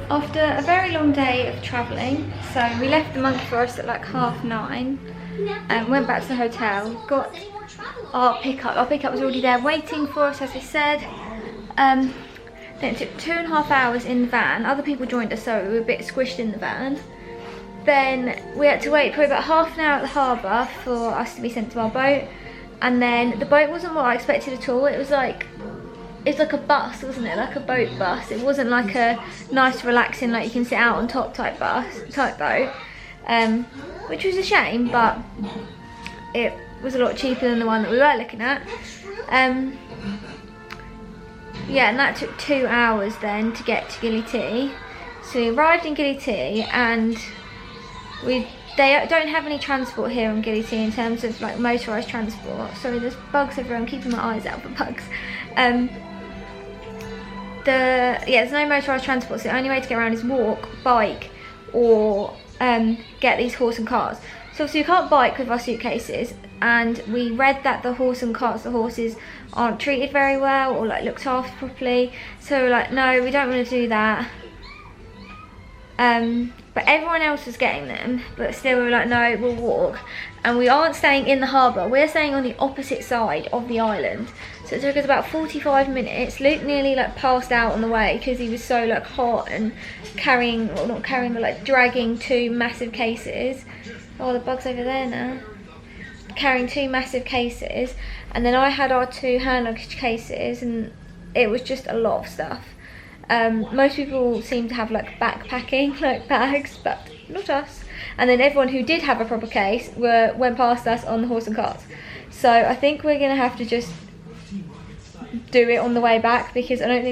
After a very long day of travelling, so we left the Monkey Forest at like 9:30 and went back to the hotel, got our pickup. Our pickup was already there waiting for us, as I said. Then it took 2.5 hours in the van. Other people joined us, so we were a bit squished in the van. Then we had to wait probably about half an hour at the harbour for us to be sent to our boat. And then the boat wasn't what I expected at all. It's like a bus, wasn't it? Like a boat bus. It wasn't like a nice, relaxing, like you can sit out on top type boat. Which was a shame, but it was a lot cheaper than the one that we were looking at. Yeah, and that took 2 hours then to get to Gili T. So we arrived in Gili T, and they don't have any transport here on Gili T in terms of like motorised transport. Sorry, there's bugs everywhere. I'm keeping my eyes out for bugs. There's no motorised transport, so the only way to get around is walk, bike, or get these horse and carts. So obviously we can't bike with our suitcases, and we read that the horse and carts, the horses aren't treated very well or like looked after properly. So we're like, no, we don't want to do that. But everyone else was getting them, but still we were like, no, we'll walk. And we aren't staying in the harbour, we're staying on the opposite side of the island. So it took us about 45 minutes. Luke nearly like passed out on the way because he was so like hot and dragging 2 massive cases. Oh, the bug's over there now. Carrying 2 massive cases. And then I had our 2 hand luggage cases, and it was just a lot of stuff. Most people seem to have like backpacking like bags, but not us. And then everyone who did have a proper case went past us on the horse and carts. So I think we're gonna have to just do it on the way back, because I don't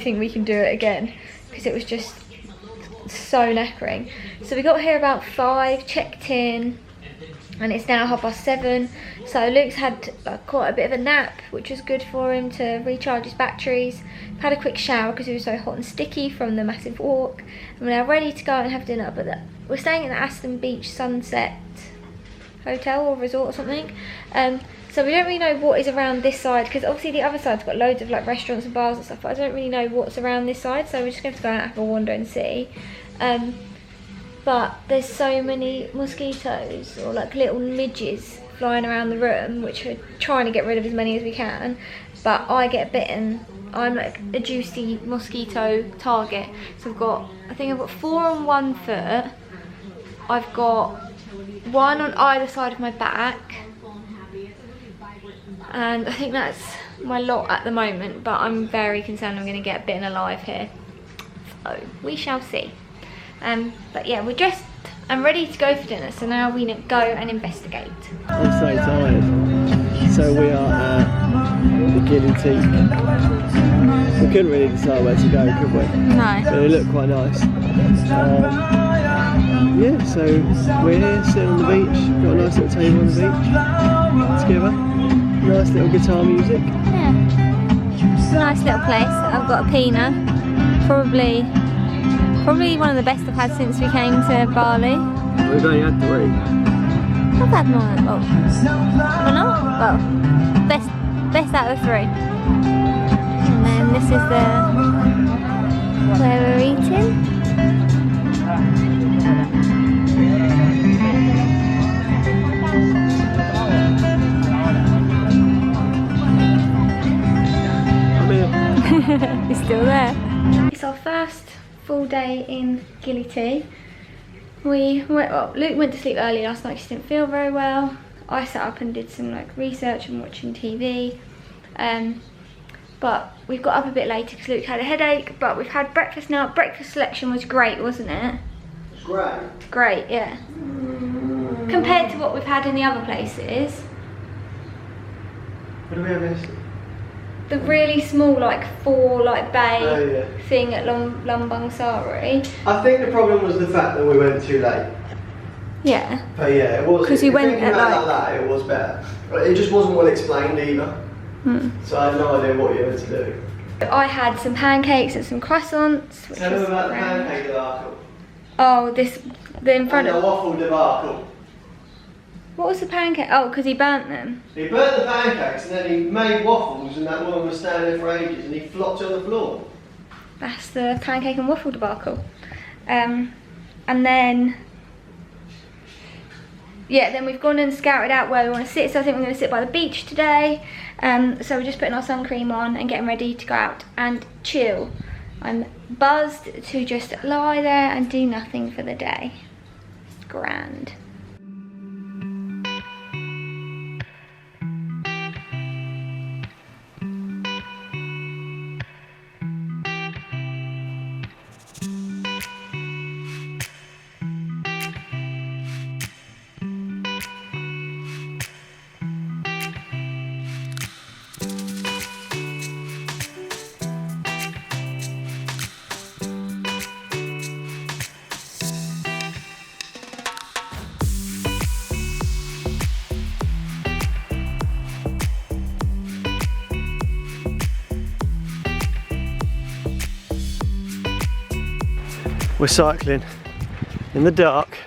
think we can do it again, because it was just so knackering. So we got here about 5, checked in, and it's now 7:30. So Luke's had quite a bit of a nap, which was good for him to recharge his batteries. Had a quick shower because he was so hot and sticky from the massive walk. And we're now ready to go out and have dinner. But we're staying at the Aston Beach Sunset Hotel or resort or something. So we don't really know what is around this side, because obviously the other side's got loads of like restaurants and bars and stuff, but I don't really know what's around this side. So we're just going to go out and have a wander and see. But there's so many mosquitoes or like little midges flying around the room, which we're trying to get rid of as many as we can. But I get bitten. I'm like a juicy mosquito target. So I think I've got 4 on one foot. I've got 1 on either side of my back. And I think that's my lot at the moment, but I'm very concerned I'm going to get bitten alive here. So we shall see. But yeah, we're dressed and ready to go for dinner, so now we go and investigate. I'm so tired. So we are at the Gili T. We couldn't really decide where to go, could we? No. But they look quite nice. Yeah, so we're here sitting on the beach. Got a nice little table on the beach together. Nice little guitar music. Yeah. Nice little place. I've got a pina. Probably one of the best I've had since we came to Bali. We've only had 3. I've had more. Or not? Well, best out of 3. And then this is where we're eating. He's still there. It's our first full day in Gili T. Luke went to sleep early last night because he didn't feel very well. I sat up and did some like research and watching TV. But we've got up a bit later because Luke had a headache. But we've had breakfast now. Breakfast selection was great, wasn't it? Great. Great, yeah. Compared to what we've had in the other places. What do we have this? The really small, like 4 bay thing at Lumbung Sari. I think the problem was the fact that we went too late. Yeah. But yeah, it was. Because you went at like that, it was better. It just wasn't well explained either. So I had no idea what you were meant to do. I had some pancakes and some croissants. Tell them about the pancake debacle. Oh, the in front of the waffle debacle. What was the pancake? Oh, because he burnt them. He burnt the pancakes and then he made waffles, and that woman was standing there for ages and he flopped on the floor. that's the pancake and waffle debacle. And then, yeah, then we've gone and scouted out where we want to sit. So I think we're going to sit by the beach today. So we're just putting our sun cream on and getting ready to go out and chill. I'm buzzed to just lie there and do nothing for the day. It's grand. We're cycling in the dark.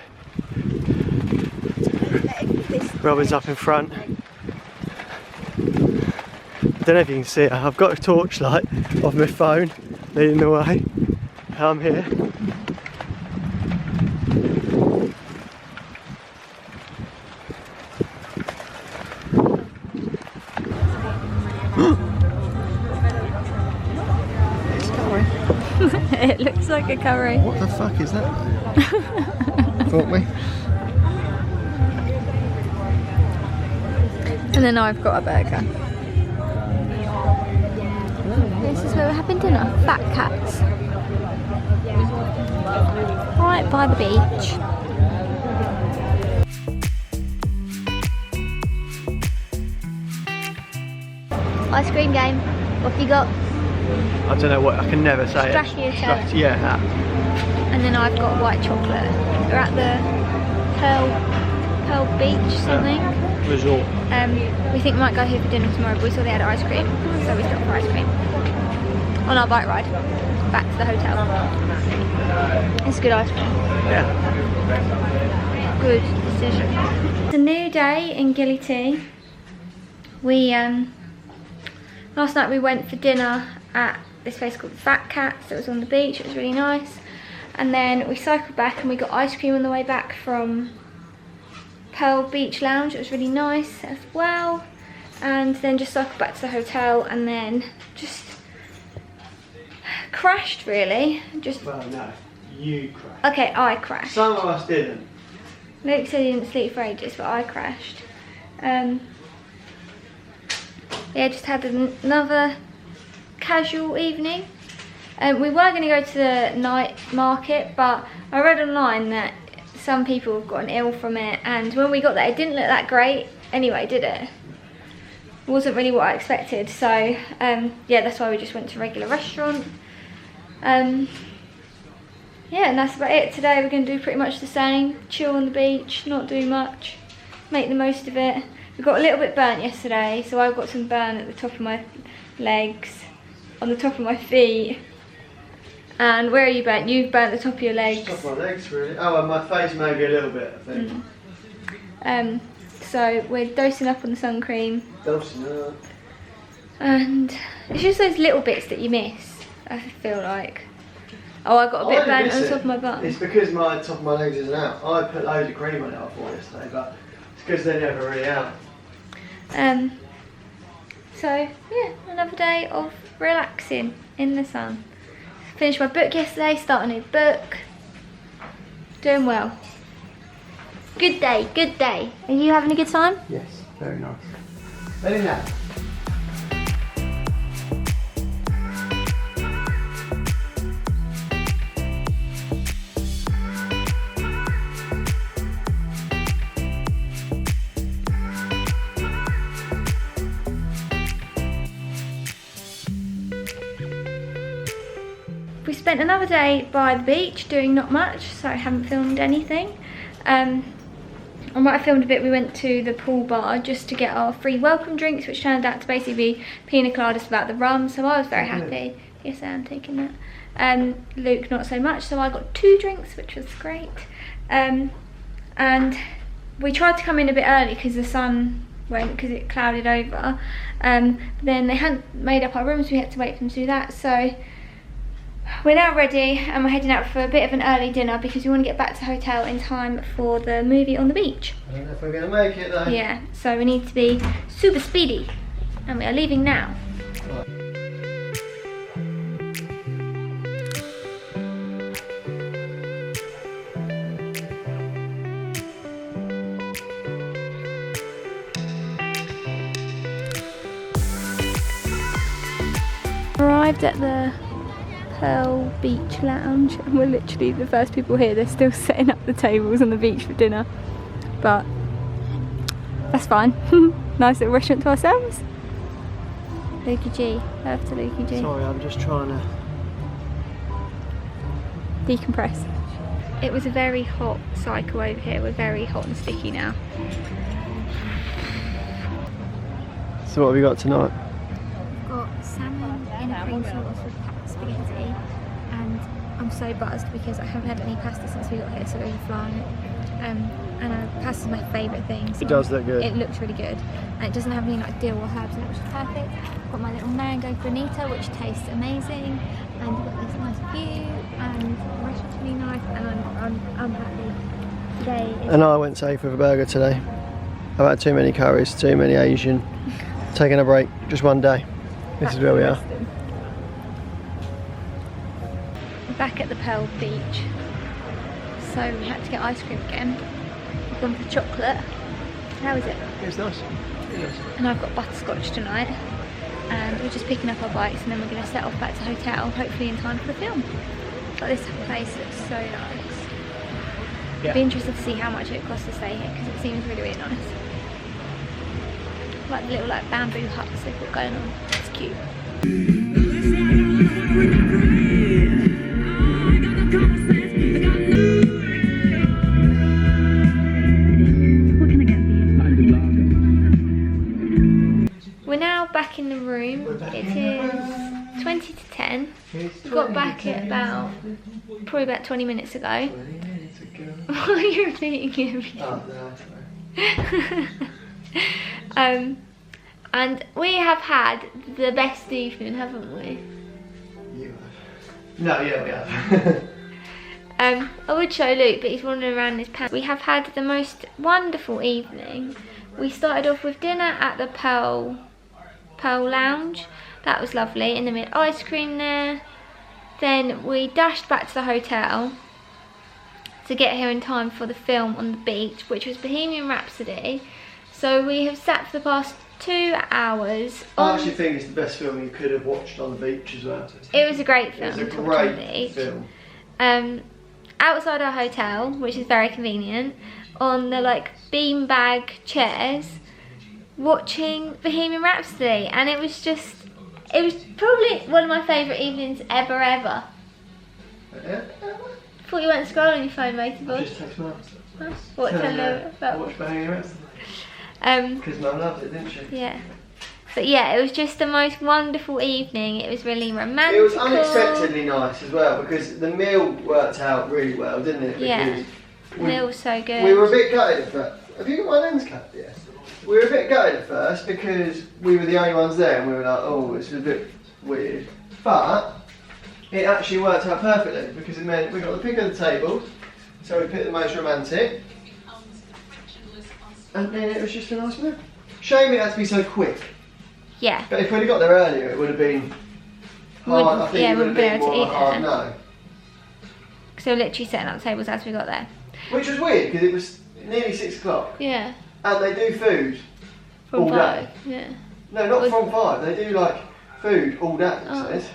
Robyn's up in front. I don't know if you can see it. I've got a torchlight of my phone leading the way. I'm here. It looks like a curry. What the fuck is that? Thought we? And then I've got a burger. This is where we're having dinner. Fat Cats. Right by the beach. Ice cream game. What have you got? I don't know what, I can never say it. Stracciatella. Yeah, that. And then I've got white chocolate. We're at the Pearl Beach something. Resort. We think we might go here for dinner tomorrow, but we saw they had ice cream, so we stopped for ice cream. On our bike ride back to the hotel. It's good ice cream. Yeah. Good decision. It's a new day in Gili T. We last night we went for dinner at this place called Fat Cats. It was on the beach. It was really nice. And then we cycled back and we got ice cream on the way back from Pearl Beach Lounge. It was really nice as well. And then just cycled back to the hotel and then just crashed really. Well, no, you crashed. Okay, I crashed. Some of us didn't. Luke said he didn't sleep for ages, but I crashed. Yeah, just had another casual evening. We were going to go to the night market, but I read online that some people have gotten ill from it, and when we got there it didn't look that great anyway, did it? It wasn't really what I expected, so yeah, that's why we just went to a regular restaurant. Yeah, and that's about it. Today we're going to do pretty much the same. Chill on the beach, not do much, make the most of it. We got a little bit burnt yesterday, so I've got some burn at the top of my legs, on the top of my feet. And where are you burnt? You've burnt the top of your legs. Top of my legs, really. Oh, and my face maybe a little bit, I think. So we're dosing up on the sun cream. Dosing up. And it's just those little bits that you miss, I feel like. Oh, I got a bit burnt on the top of my butt. It's because my top of my legs isn't out. I put loads of cream on it, I thought, yesterday, but it's because they're never really out. So yeah, another day of relaxing in the sun. Finished my book yesterday, started a new book. Doing well. Good day, good day. Are you having a good time? Yes, very nice. Very nice. We spent another day by the beach doing not much, so I haven't filmed anything. I might have filmed a bit. We went to the pool bar just to get our free welcome drinks, which turned out to basically be pina coladas without the rum, so I was very happy. Yes, I am taking that. Luke not so much, so I got 2 drinks, which was great. And we tried to come in a bit early because the sun went, because it clouded over. Then they hadn't made up our rooms, we had to wait for them to do that, so We're now ready and we're heading out for a bit of an early dinner because we want to get back to the hotel in time for the movie on the beach. I don't know if we're going to make it though. Yeah, so we need to be super speedy and we are leaving now. Arrived at the Pearl Beach Lounge and we're literally the first people here. They're still setting up the tables on the beach for dinner, but that's fine. Nice little restaurant to ourselves. Lukey G, love to Lukey G. Sorry, I'm just trying to decompress. It was a very hot cycle over here. We're very hot and sticky now. So what have we got tonight? Got salmon in a cream sauce with spaghetti, and I'm so buzzed because I haven't had any pasta since we got here, so we're flying it. And pasta's my favourite thing. So it does look good. It looks really good, and it doesn't have any like dill or herbs in it, which is perfect. I've got my little mango granita, which tastes amazing, and we've got this nice view, and the restaurant's really nice, and I'm happy. Today. And I went safe with a burger today. I've had too many curries, too many Asian. Taking a break, just one day. This is where we are. We're back at the Pearl Beach, so we had to get ice cream again. We've gone for chocolate. How is it? It's nice. It is. And I've got butterscotch tonight, and we're just picking up our bikes and then we're going to set off back to the hotel, hopefully in time for the film. But this place looks so nice. Yeah. I'd be interested to see how much it costs to stay here because it seems really, really nice. Like the little bamboo huts they've got going on. It's cute. We're now back in the room. It is 20 to 10. We got back at probably about 20 minutes ago. Why are you repeating everything? And we have had the best evening, haven't we? You have. No, yeah, we have. I would show Luke, but he's wandering around in his pants. We have had the most wonderful evening. We started off with dinner at the Pearl Lounge. That was lovely, and then we had ice cream there. Then we dashed back to the hotel to get here in time for the film on the beach, which was Bohemian Rhapsody. So we have sat for the past 2 hours. I actually think it's the best film you could have watched on the beach as well. It was a great film. It was a great film. Outside our hotel, which is very convenient, on the beanbag chairs, watching Bohemian Rhapsody, and it was probably one of my favourite evenings ever. Yeah. Thought you weren't scrolling your phone, matey boy. Just text Mum. What? Tell her about. Watch Bohemian Rhapsody. Because Mum loved it, didn't she? Yeah. But yeah, it was just the most wonderful evening. It was really romantic. It was unexpectedly nice as well because the meal worked out really well, didn't it? Yeah. The meal was so good. We were a bit gutted at first. Have you got my lens cut? Yeah. We were a bit gutted at first because we were the only ones there and we were like, oh, it's a bit weird. But it actually worked out perfectly because it meant we got the pick of the table, so we picked the most romantic. And then it was just a nice meal. Shame it had to be so quick. Yeah. But if we'd have got there earlier, it would have been hard. I think it would have been able to more eat hard there. no. So we were literally setting up tables as we got there. Which was weird because it was nearly 6 o'clock. Yeah. And they do food From all 5. day. Yeah. No, not from 5. They do food all day. It says.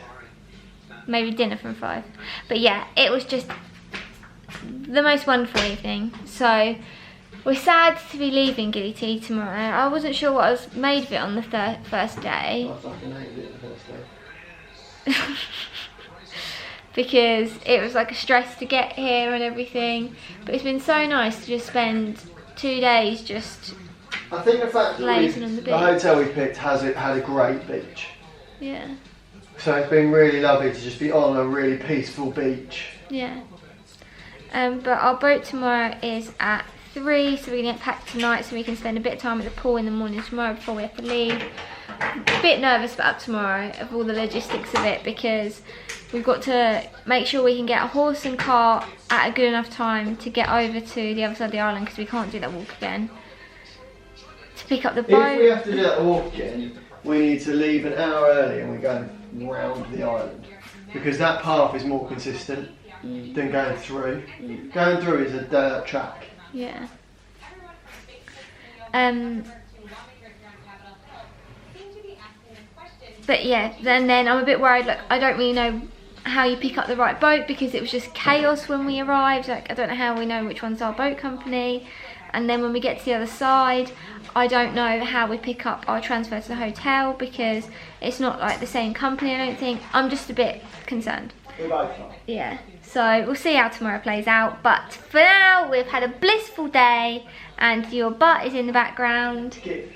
Maybe dinner from 5. But yeah, it was just the most wonderful evening. So we're sad to be leaving Gili T tomorrow. I wasn't sure what I was made of it on the first day. I fucking hated it the first day. Because it was a stress to get here and everything. But it's been so nice to just spend 2 days just I think the fact that lazing on the beach. the hotel we picked had a great beach. Yeah. So it's been really lovely to just be on a really peaceful beach. Yeah. But our boat tomorrow is at 3, so we're going to get packed tonight so we can spend a bit of time at the pool in the morning tomorrow before we have to leave. a bit nervous about tomorrow, of all the logistics of it, because we've got to make sure we can get a horse and cart at a good enough time to get over to the other side of the island, because we can't do that walk again. To pick up the boat. If we have to do that walk again, we need to leave an hour early and we go round the island, because that path is more consistent than going through. Going through is a dirt track. Yeah. But yeah, then I'm a bit worried, like I don't really know how you pick up the right boat, because it was just chaos when we arrived. Like I don't know how we know which one's our boat company, and then when we get to the other side, I don't know how we pick up our transfer to the hotel, because it's not like the same company, I don't think. I'm just a bit concerned. Yeah, so we'll see how tomorrow plays out, but for now we've had a blissful day, and your butt is in the background. Get.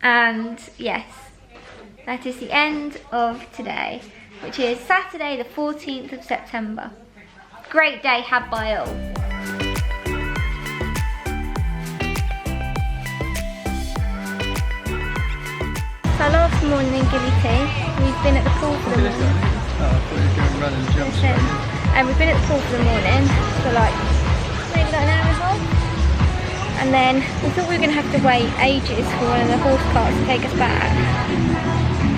And yes, that is the end of today, which is Saturday the 14th of September. Great day had by all. So last morning in Gili T, we've been at the pool for the morning. Oh, I thought you were going to run and jump. And we've been at the pool for the morning for like maybe like an hour and a half. And then we thought we were going to have to wait ages for one of the horse carts to take us back.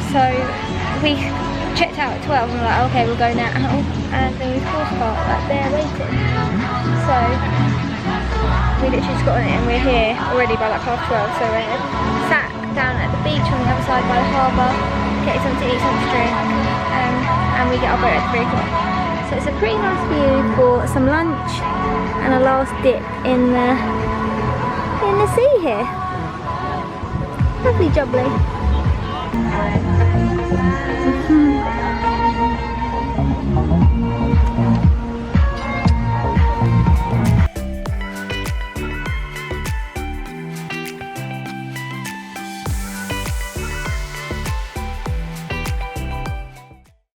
So we checked out at 12 and we're like, okay, we'll go now. And there was a horse cart right there waiting. So we literally just got on it and we're here already by like 12:30. So we're sat down at the beach on the other side by the harbour, getting something to eat, something to drink, and we get our boat at 3 o'clock. So it's a pretty nice view for some lunch and a last dip in the sea here. Lovely jubbly.